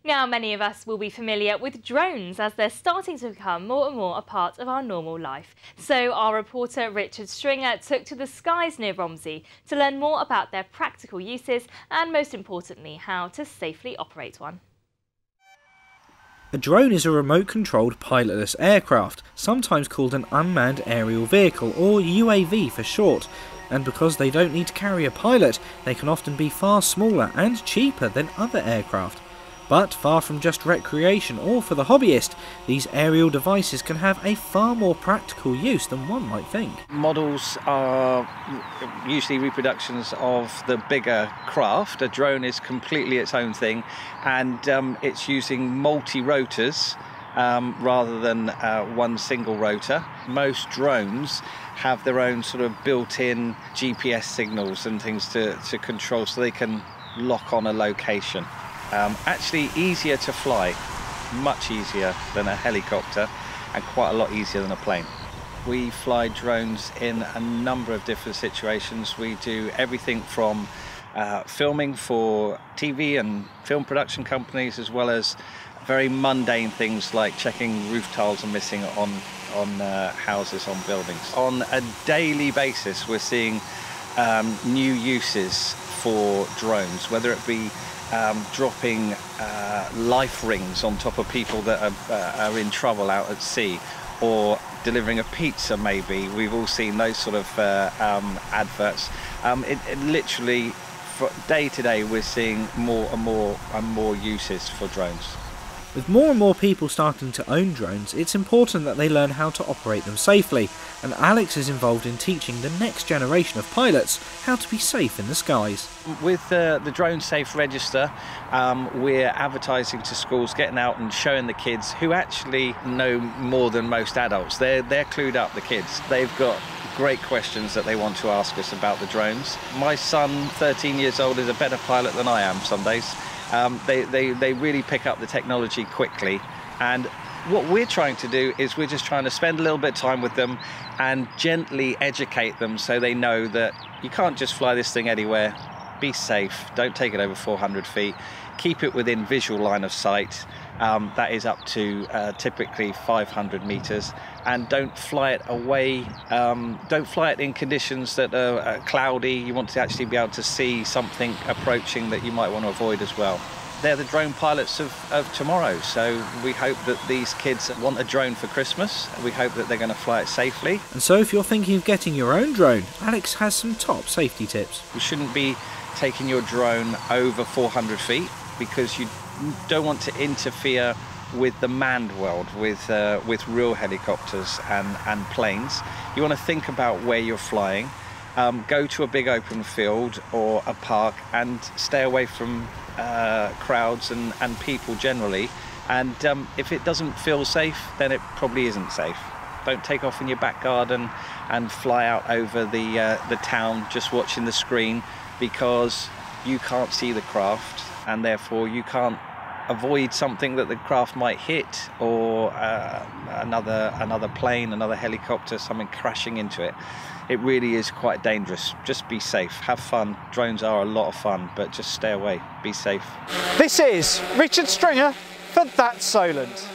Now, many of us will be familiar with drones as they're starting to become more and more a part of our normal life. So our reporter Richard Stringer took to the skies near Romsey to learn more about their practical uses and, most importantly, how to safely operate one. A drone is a remote-controlled pilotless aircraft, sometimes called an unmanned aerial vehicle, or UAV for short. And because they don't need to carry a pilot, they can often be far smaller and cheaper than other aircraft. But far from just recreation or for the hobbyist, these aerial devices can have a far more practical use than one might think. Models are usually reproductions of the bigger craft. A drone is completely its own thing, and it's using multi-rotors rather than one single rotor. Most drones have their own sort of built-in GPS signals and things to control, so they can lock on a location. Actually easier to fly, much easier than a helicopter, and quite a lot easier than a plane. We fly drones in a number of different situations. We do everything from filming for TV and film production companies, as well as very mundane things like checking roof tiles are missing on houses, on buildings. On a daily basis, we're seeing new uses for drones, whether it be dropping life rings on top of people that are in trouble out at sea, or delivering a pizza maybe. We've all seen those sort of adverts. It literally, day to day, we're seeing more and more uses for drones. With more and more people starting to own drones, it's important that they learn how to operate them safely, and Alex is involved in teaching the next generation of pilots how to be safe in the skies. With the Drone Safe Register, we're advertising to schools, getting out and showing the kids, who actually know more than most adults. They're clued up, the kids. They've got great questions that they want to ask us about the drones. My son, 13 years old, is a better pilot than I am some days. They really pick up the technology quickly, and what we're trying to do is we're just trying to spend a little bit of time with them and gently educate them, so they know that you can't just fly this thing anywhere. Be safe, don't take it over 400 feet, keep it within visual line of sight, that is up to typically 500 meters, and don't fly it away, don't fly it in conditions that are cloudy. You want to actually be able to see something approaching that you might want to avoid as well. They're the drone pilots of tomorrow, so we hope that these kids want a drone for Christmas. We hope that they're going to fly it safely. And so if you're thinking of getting your own drone, Alex has some top safety tips. You shouldn't be taking your drone over 400 feet because you don't want to interfere with the manned world, with real helicopters and planes. You want to think about where you're flying. Go to a big open field or a park and stay away from crowds and people generally. And if it doesn't feel safe, then it probably isn't safe. Don't take off in your back garden and fly out over the town just watching the screen, because you can't see the craft, and therefore you can't avoid something that the craft might hit, or another plane, another helicopter, something crashing into it. It really is quite dangerous. Just be safe, have fun. Drones are a lot of fun, but just stay away, be safe. This is Richard Stringer for That's Solent.